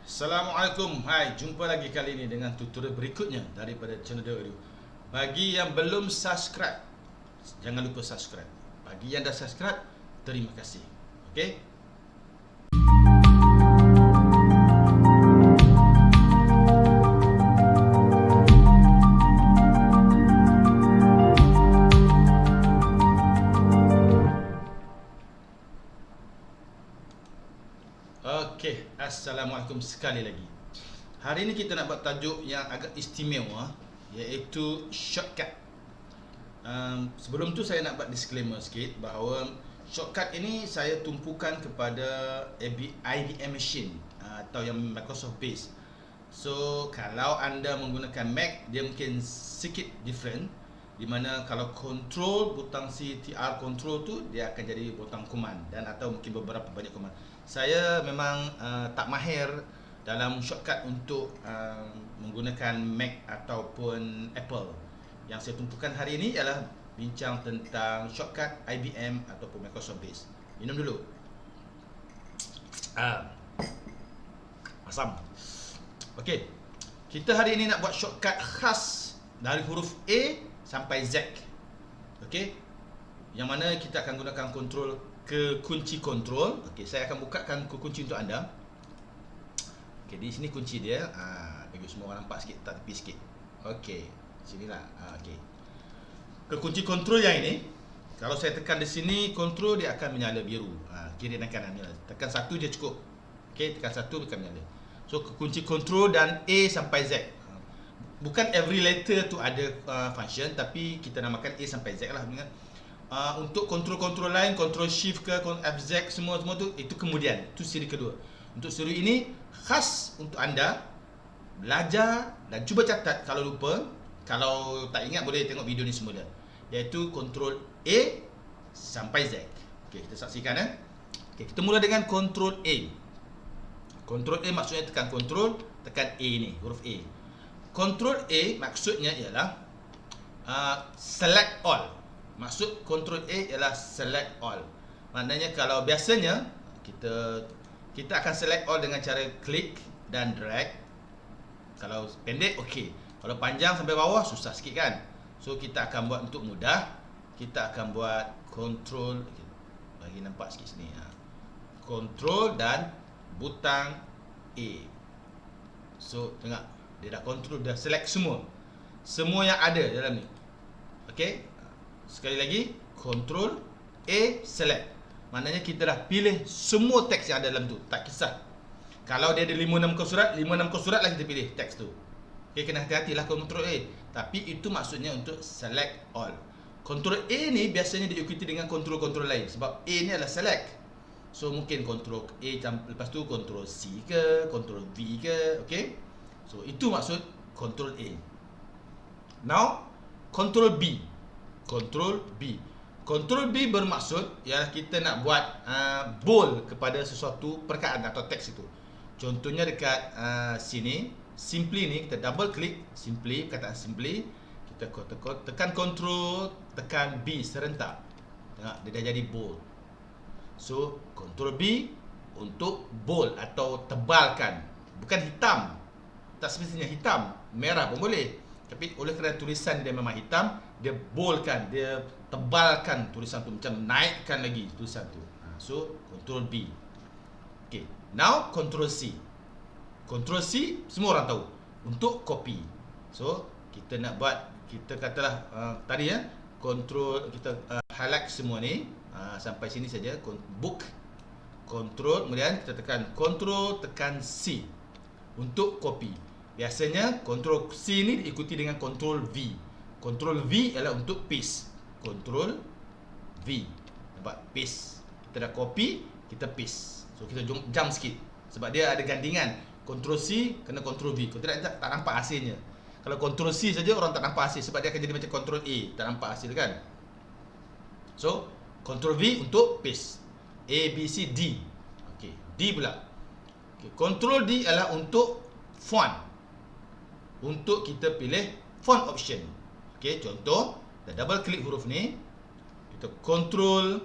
Assalamualaikum. Hai, jumpa lagi kali ini dengan tutorial berikutnya daripada channel Dewa Edu. Bagi yang belum subscribe, jangan lupa subscribe. Bagi yang dah subscribe, terima kasih. Okey? Okey, Assalamualaikum sekali lagi. Hari ini kita nak buat tajuk yang agak istimewa, iaitu shortcut. Sebelum tu saya nak buat disclaimer sikit bahawa shortcut ini saya tumpukan kepada IBM machine atau yang Microsoft base. So kalau anda menggunakan Mac, dia mungkin sikit different, di mana kalau control butang CTR control tu dia akan jadi butang command dan atau mungkin beberapa banyak command. Saya memang tak mahir dalam shortcut untuk menggunakan Mac ataupun Apple. Yang saya tumpukan hari ini ialah bincang tentang shortcut IBM ataupun Microsoft base. Minum dulu. Asam. Okey. Kita hari ini nak buat shortcut khas dari huruf A sampai Z. Okey. Yang mana kita akan gunakan kontrol ke kunci kontrol. Okey, saya akan bukakan kunci untuk anda. Okey, di sini kunci dia. Bagi semua orang nampak sikit, tak tepi sikit. Okey, sinilah. Okey. Ke kunci kontrol yang ini, kalau saya tekan di sini kontrol, dia akan menyala biru. Kiri dan kanan menyala. Tekan satu je cukup. Okey, tekan satu akan menyala. So ke kunci kontrol dan A sampai Z. Bukan every letter tu ada function, tapi kita namakan A sampai Z lah. Untuk kontrol-kontrol lain, kontrol shift ke FZ, semua tu itu kemudian. Itu siri kedua. Untuk siri ini khas untuk anda belajar dan cuba catat kalau lupa. Kalau tak ingat boleh tengok video ni semula. Iaitu kontrol A sampai Z. Okey, kita saksikan Okey, kita mula dengan kontrol A. Kontrol A maksudnya tekan kontrol, tekan A ni, huruf A. Kontrol A maksudnya ialah select all. Maksud kontrol A ialah select all. Maknanya kalau biasanya kita akan select all dengan cara klik dan drag. Kalau pendek okey. Kalau panjang sampai bawah susah sikit kan. So kita akan buat untuk mudah, kita akan buat kontrol, bagi nampak sikit sini. Kontrol dan butang A. So tengok, dia dah kontrol, dah select semua. Semua yang ada dalam ni. Okey. Sekali lagi, Ctrl A select. Maknanya kita dah pilih semua teks yang ada dalam tu. Tak kisah. Kalau dia ada 5-6 muka surat, 5-6 muka surat lah kita pilih teks tu. Okey, kena hati-hatilah Ctrl A. Tapi itu maksudnya untuk select all. Ctrl A ni biasanya diikuti dengan kontrol-kontrol lain. Sebab A ni adalah select. So mungkin Ctrl A, lepas tu Ctrl C ke, Ctrl V ke. Okey. So itu maksud Ctrl A. Now, Ctrl B. Ctrl B. Ctrl B bermaksud ialah kita nak buat bold kepada sesuatu perkataan atau teks itu. Contohnya dekat sini, simply ni kita double klik simply, perkataan simply, kita tekan Ctrl, tekan B serentak. Tengok, dia dah jadi bold. So, Ctrl B untuk bold atau tebalkan. Bukan hitam. Tak semestinya hitam, merah pun boleh. Tapi oleh kerana tulisan dia memang hitam, dia boldkan, dia tebalkan tulisan tu, macam naikkan lagi tulisan tu. So, Ctrl B. Okay. Now, Ctrl C. Ctrl C, semua orang tahu. Untuk copy. So, kita nak buat, kita katalah tadi Ctrl, kita highlight semua ni. Sampai sini saja. Book. Ctrl, kemudian kita tekan Ctrl, tekan C. Untuk copy. Biasanya Ctrl C ni diikuti dengan Ctrl V. Ctrl V ialah untuk paste. Ctrl V. Nampak? Paste. Kita dah copy, kita paste. So kita jump sikit. Sebab dia ada gandingan. Ctrl C kena Ctrl V. Kalau tidak, tak nampak hasilnya. Kalau Ctrl C saja orang tak nampak hasil. Sebab dia akan jadi macam Ctrl A. Tak nampak hasil kan? So, Ctrl V untuk paste. A, B, C, D. Okay. D pula. Okay. Ctrl D ialah untuk font. Untuk kita pilih font option. Okey, contoh, kita double klik huruf ni, kita Ctrl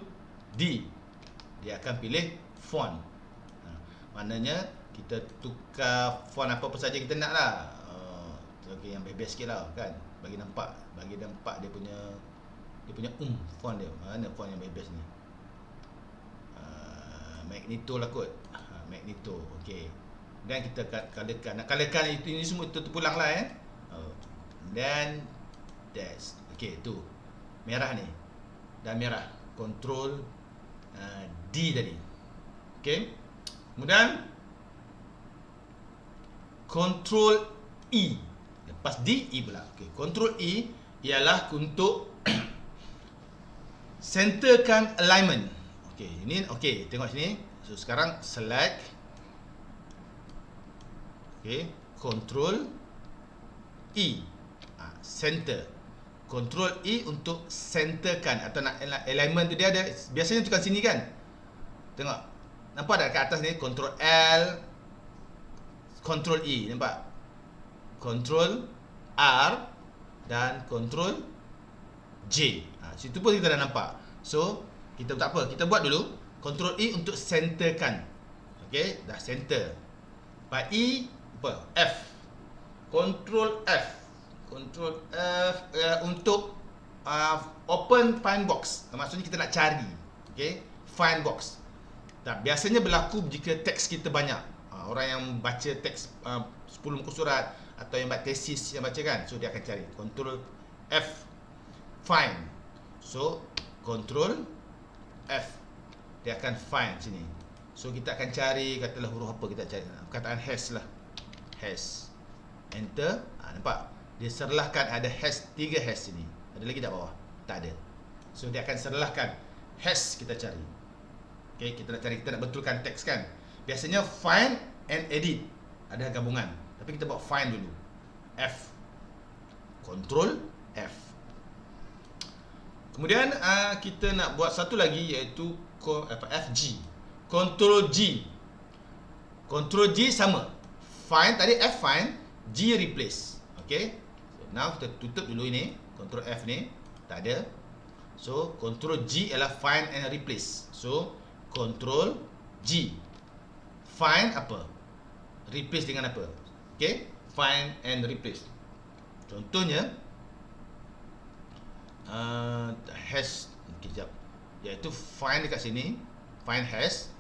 D. Dia akan pilih font. Maknanya kita tukar font apa-apa saja kita nak lah. Okay, yang bebas sikit lah kan, bagi nampak dia punya font dia. Mana font yang bebas ni? Magneto lah kot. Magneto. Okey. Dan kita colorkan. Nak colorkan ini semua terpulang lah Dan that's. Okey, tu. Merah ni. Dan merah. Control D tadi. Okey. Kemudian Control E. Lepas D, E pula. Okey, Control E ialah untuk centerkan alignment. Okey, ini okey, tengok sini. So sekarang select. Okey, Control E. Center. Control E untuk centerkan atau nak alignment tu dia ada biasanya tekan sini kan. Tengok. Nampak tak kat atas ni Control L, Control E, nampak? Control R dan Control J. Situ pun kita dah nampak. So, kita tak apa, kita buat dulu Control E untuk centerkan. Okey, dah center. Lepas E, apa? F. Control F. Control F untuk open find box. Maksudnya kita nak cari. Okey, find box. Dan biasanya berlaku jika teks kita banyak. Orang yang baca teks 10 muka surat atau yang buat tesis yang baca kan, so dia akan cari Control F, find. So Control F, dia akan find sini. So kita akan cari, katalah huruf apa kita cari, perkataan has lah, has. Enter. Nampak dia serlahkan, ada has, 3 has sini. Ada lagi tak bawah? Tak ada. So dia akan serlahkan has kita cari. Okay, kita nak betulkan teks kan. Biasanya find and edit ada gabungan, tapi kita buat find dulu. F. Control F. Kemudian kita nak buat satu lagi, iaitu FG. Control G. Control G sama. Find tadi F find, G replace. Okay. So now kita tutup dulu ini. Control F ni tak ada. So Control G ialah find and replace. So Control G. Find apa? Replace dengan apa? Okay, find and replace. Contohnya has, kejap, iaitu find dekat sini, find has,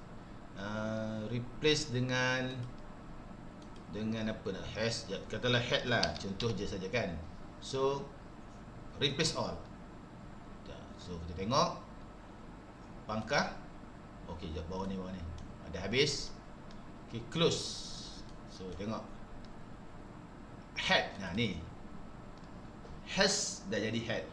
replace dengan apa nak? Has, katalah head lah, contoh je saja kan. So replace all. So kita tengok pangkah. Okey, jap, bawah ni ada habis. Okay, close. So tengok head. Nah ni has dah jadi head.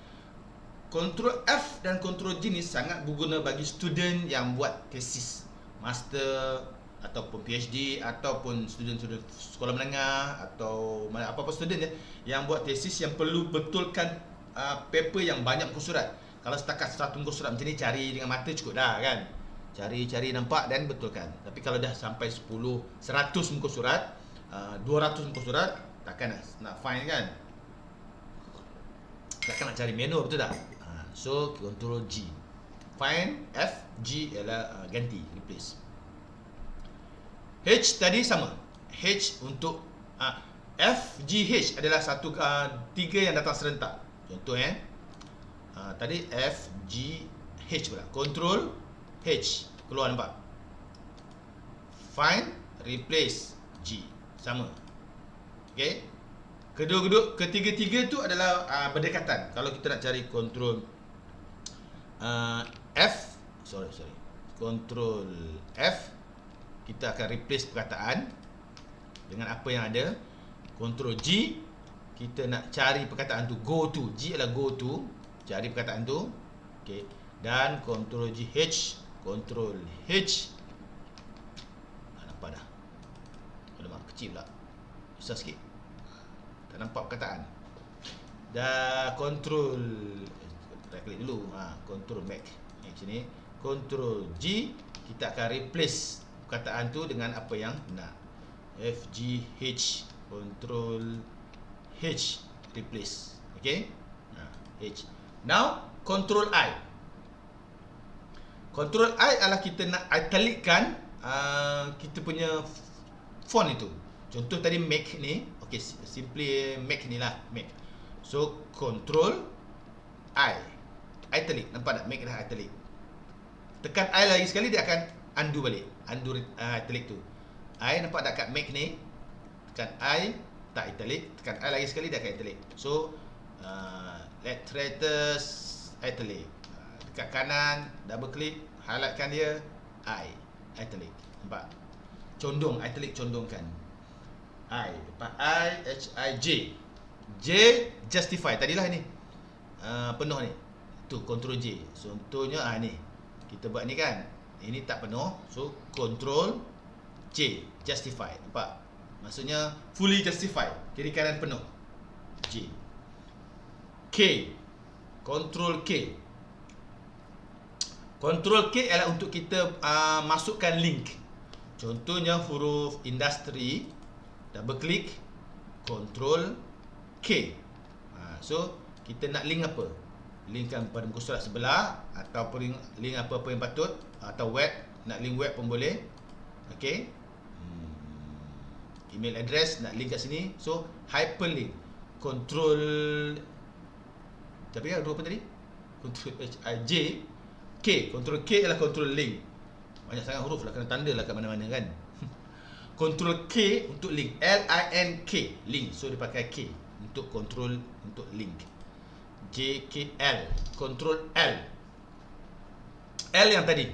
Control F dan Control G ni sangat berguna bagi student yang buat tesis master ataupun PhD ataupun student-student sekolah menengah atau apa-apa student yang buat tesis yang perlu betulkan paper yang banyak muka surat. Kalau setakat satu muka surat macam ni, cari dengan mata cukup dah kan. Cari nampak dan betulkan. Tapi kalau dah sampai 10, 100 muka surat, 200 muka surat, takkan nak find kan. Takkan nak cari manual, betul tak? So Control G. Find, F, G ialah ganti, replace. H tadi sama. H untuk F, G, H adalah satu 3 yang datang serentak. Contoh tadi F, G, H pula. Control H keluar, nampak? Find, replace, G sama. Okey. Ketiga-tiga tu adalah berdekatan. Kalau kita nak cari control F, control F, kita akan replace perkataan dengan apa yang ada. Control G, kita nak cari perkataan tu, go to. G adalah go to, cari perkataan tu. Okey. Dan control G, H, control H. Nampak dah? Alamak, kecil pula. Susah sikit. Tak nampak perkataan. Dah control, right click dulu. Control back. Sini. Control G, kita akan replace perkataan tu dengan apa yang nak. F, G, H. Control H, replace. Okay. H. Now, control I. Control I adalah kita nak italickan kita punya font itu. Contoh tadi make ni, okey, simply make ni lah, make. So control I, italic, nampak tak? Make dah italic. Tekan I lagi sekali dia akan undo balik, undo italic tu. I nampak tak kat make ni? Tekan I tak italic, tekan I lagi sekali dia akan italic. So letters italic. Dekat kanan double click, highlightkan dia, I italic. Nampak? Condong, italic condongkan. I, lepas I, H, I, J. J, justify. Tadilah ni penuh ni. Tu, Ctrl J. Contohnya, ni. Kita buat ni kan. Ini tak penuh. So, Ctrl J, justify. Nampak? Maksudnya, fully justify. Kiri kanan penuh. J. K. Ctrl K. Ctrl K adalah untuk kita masukkan link. Contohnya, huruf industri. Double click, Ctrl K. So kita nak link apa? Linkkan pada muka surat sebelah, atau link apa-apa yang patut, atau web, nak link web pun boleh. Okey. Email address nak link kat sini. So hyperlink. Ctrl, tapi apa tadi? Ctrl H I J K. Ctrl K adalah control link. Banyak sangat huruf lah, kena tanda lah kat mana-mana kan. Ctrl K untuk link, L-I-N-K, link. So dia pakai K untuk control, untuk link. J-K-L, Ctrl L. L yang tadi,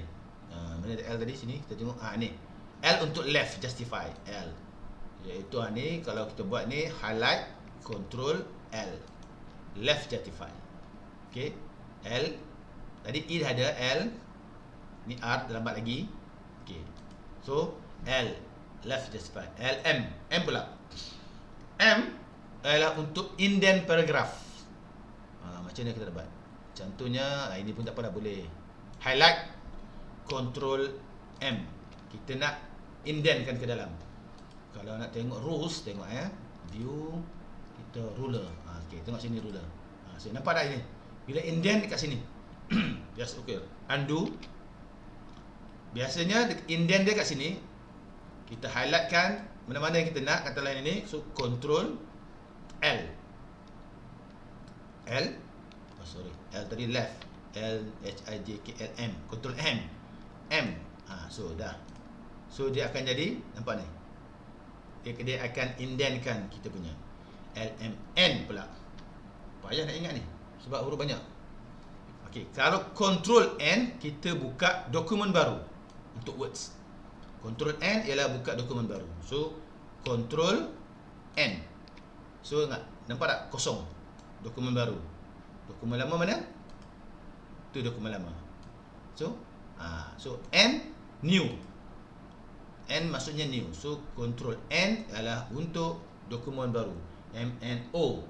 mana ada L tadi? Sini kita tengok, ni L untuk left, justify, L. Iaitu ni, kalau kita buat ni, highlight, Ctrl L, left justify. Okay, L. Tadi E dah ada, L. Ni R, lambat lagi. Okay, so L, left justify. LM, M pula. M adalah untuk indent paragraph. Macam mana kita dapat? Contohnya, ini pun tak apa dah, boleh highlight, Ctrl M. Kita nak indentkan ke dalam. Kalau nak tengok rules, tengok view, kita ruler. Okey, tengok sini ruler. So nampak tak ini? Bila indent dekat sini. Just okay. Undo. Biasanya indent dia kat sini. Kita highlightkan mana-mana yang kita nak, kata lain ini. So Ctrl L. L. Sorry. L tadi left. L H I J K L M. Ctrl M. M. So dah. So dia akan jadi, nampak ni. Dia akan indentkan kita punya. L M N pula. Payah nak ingat ni sebab huruf banyak. Okey, kalau Ctrl N, kita buka dokumen baru untuk words. Ctrl N ialah buka dokumen baru. So Ctrl N. So ingat, nampak tak kosong dokumen baru. Dokumen lama mana? Tu dokumen lama. So so N, new. N maksudnya new. So Ctrl N adalah untuk dokumen baru. M N O.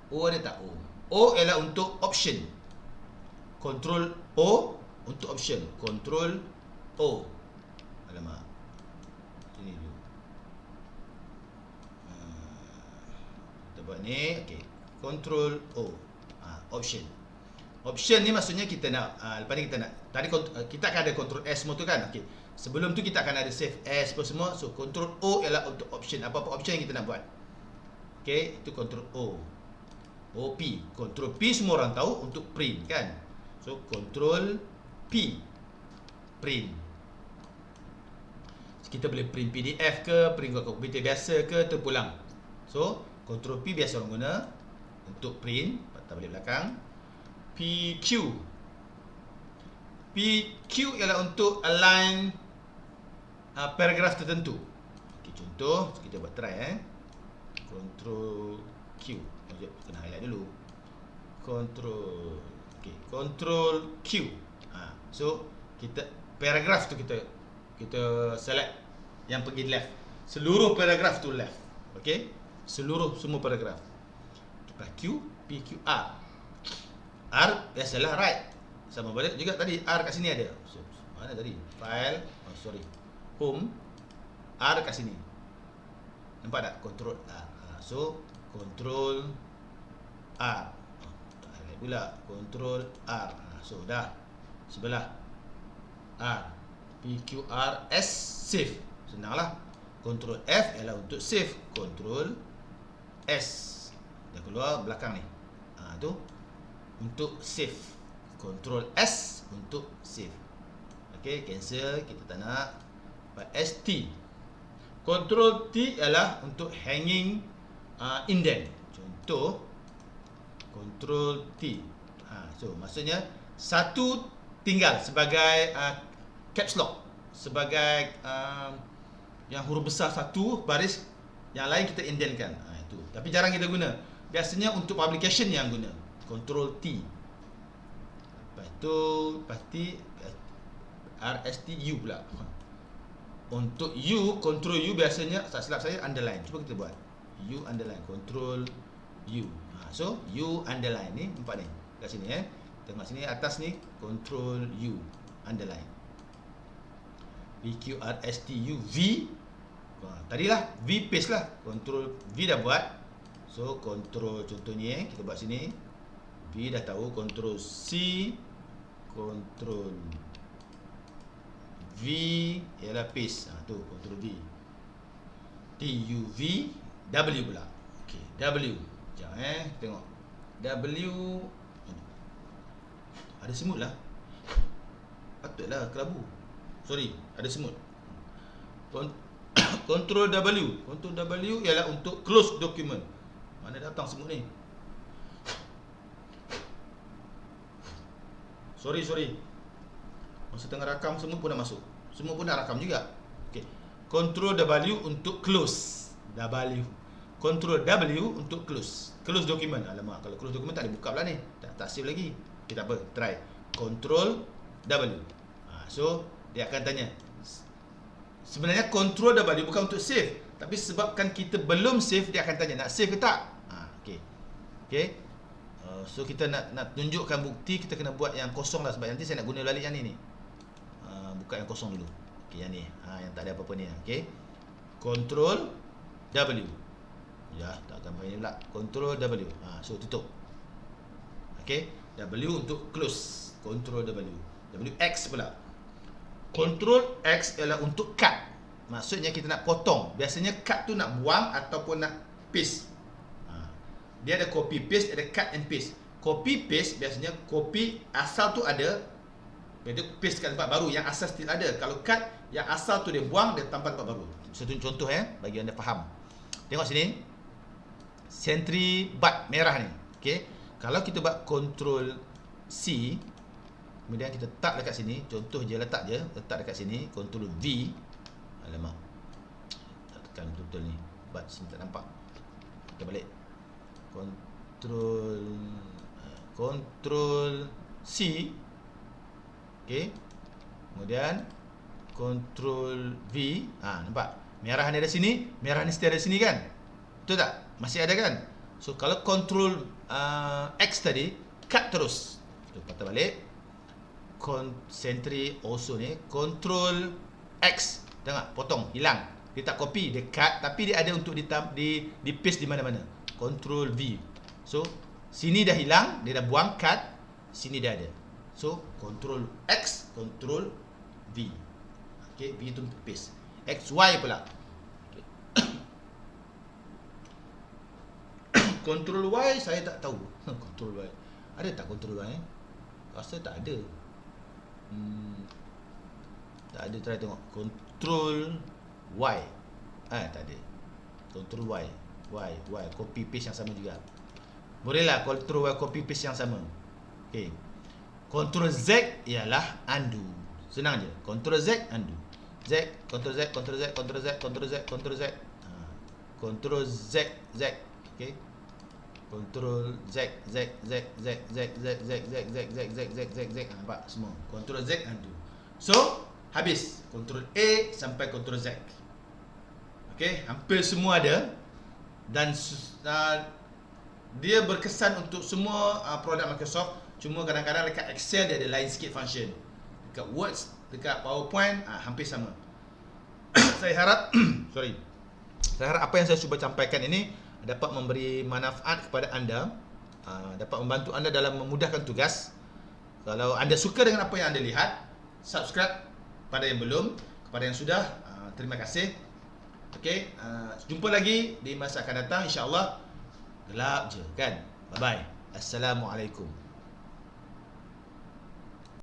O ada tak? O. O ialah untuk option. Ctrl O untuk option. Ctrl O. Alamak. Ini dulu. Kita buat ni. Okey. Ctrl O. Option. Option ni maksudnya kita nak, lepas ni kita nak, tadi kita akan ada Ctrl S semua tu kan. Okey. Sebelum tu kita akan ada save as semua. So Ctrl O ialah untuk option. Apa-apa option yang kita nak buat. Okey, itu Ctrl O. OP. Ctrl P semua orang tahu untuk print kan. So Ctrl P. Print. Kita boleh print PDF ke, print kat komputer biasa ke, terpulang. So Ctrl P biasa orang guna untuk print. Patah balik belakang. PQ. PQ ialah untuk align paragraf tertentu. Okay, contoh kita buat try Ctrl Q. Kena highlight dulu. Ctrl, okay, Ctrl Q. So kita paragraf tu kita select yang pergi left. Seluruh paragraf tu left. Okey? Semua paragraf. Lepas Q, P, Q, R. R biasalah right. Sama balik juga tadi R kat sini ada. So, mana tadi? File, home. R kat sini. Nampak tak? Ctrl R. So Ctrl R. Tak highlight pula. Ctrl R. So dah. Sebelah R. P, Q, R, S, save. Senanglah. Ctrl F ialah untuk save. Ctrl S dia keluar belakang ni. Tu untuk save. Ctrl S untuk save. Okey, cancel, kita tak nak. ST. Ctrl T ialah untuk hanging indent. Contoh Ctrl T. So maksudnya satu tinggal sebagai caps lock, sebagai yang huruf besar satu baris, yang lain kita indentkan. Itu. Tapi jarang kita guna. Biasanya untuk publication yang guna. Ctrl T. Lepas tu pasti RSTU pula. Untuk U, Ctrl U biasanya tak silap saya underline. Cuba kita buat. U underline, Ctrl U. So U underline ni, nampak ni kat sini tengok sini atas ni, Ctrl U underline. VQRSTU V. Tadilah V paste lah. Ctrl V dah buat. So Ctrl contohnya kita buat sini. V dah tahu. Ctrl C, Ctrl V ialah paste. Tu Ctrl V. TUV W pula. Okey, W. Sekejap tengok. W ada semut lah. Patutlah kelabu. Sorry, ada semut. Ctrl W. Ctrl W ialah untuk close document. Mana datang semut ni? Sorry. Masa tengah rakam semut pun dah masuk. Semut pun dah rakam juga. Okey. Ctrl W untuk close. W. Ctrl W untuk close. Close document. Alamak, kalau close document tak dibuka pula ni. Tak save lagi. Okay, tak apa. Try. Ctrl W. So, dia akan tanya. Sebenarnya Ctrl W bukan untuk save. Tapi sebabkan kita belum save, dia akan tanya nak save ke tak? Okay. So, kita nak tunjukkan bukti, kita kena buat yang kosong lah. Sebab nanti saya nak guna balik yang ni. Buka yang kosong dulu. Okay, yang ni. Yang tak ada apa-apa ni. Okay. Ctrl W. Ya, tak akan pakai ni pula. Ctrl W. So, tutup. Okay. W untuk close. Ctrl W. WX pula. Ctrl X ialah untuk cut. Maksudnya kita nak potong. Biasanya cut tu nak buang ataupun nak paste. Dia ada copy paste, ada cut and paste. Copy paste biasanya copy asal tu ada, dia paste kat tempat baru yang asal still ada. Kalau cut, yang asal tu dia buang, dia tambah tempat baru. Satu contoh bagi anda faham. Tengok sini. Sentry bar merah ni. Okey. Kalau kita buat Ctrl C, kemudian kita letak dekat sini, contoh je, letak dekat sini, Ctrl V. Alamak, tak tekan betul-betul ni, but sini tak nampak. Kita balik, Ctrl C. Okay. Kemudian Ctrl V. Nampak, merah ni ada sini, merah ni still ada sini kan? Betul tak? Masih ada kan? So kalau Ctrl X tadi, cut terus. Kita patah balik. Sentry also ni, Ctrl X, tengok, potong, hilang. Dia tak copy, dia cut, tapi dia ada untuk di paste di mana-mana. Ctrl V. So sini dah hilang, dia dah buang, cut. Sini dah ada. So Ctrl X, Ctrl V. Okay, V itu untuk paste. XY pula. Okay. Ctrl Y saya tak tahu. Ctrl Y ada tak? Ctrl Y rasa tak ada. Tak ada. Try tengok. Ctrl Y. Tak ada. Ctrl Y. Y. Copy paste yang sama juga. Bolehlah Ctrl Y copy paste yang sama. Okay. Ctrl Z ialah undo. Senang je. Ctrl Z, undo. Z, Ctrl Z, Ctrl Z, Ctrl Z, Ctrl Z, Ctrl Z. Ctrl Z, Z. Okay. Ctrl Z, Z, Z, Z, Z, Z, Z, Z, Z, Z, Z, Z, Z, Z. Nampak semua. Ctrl Z, undo. So, habis. Ctrl A sampai Ctrl Z. Okay, hampir semua ada. Dan dia berkesan untuk semua produk Microsoft. Cuma kadang-kadang dekat Excel dia ada lain sikit function. Dekat Word, dekat PowerPoint hampir sama. Saya harap saya harap apa yang saya cuba sampaikan ini dapat memberi manfaat kepada anda, dapat membantu anda dalam memudahkan tugas. Kalau anda suka dengan apa yang anda lihat, subscribe pada yang belum. Kepada yang sudah, terima kasih. Okey, jumpa lagi di masa akan datang insya-Allah. Gelap je kan. Bye bye. Assalamualaikum.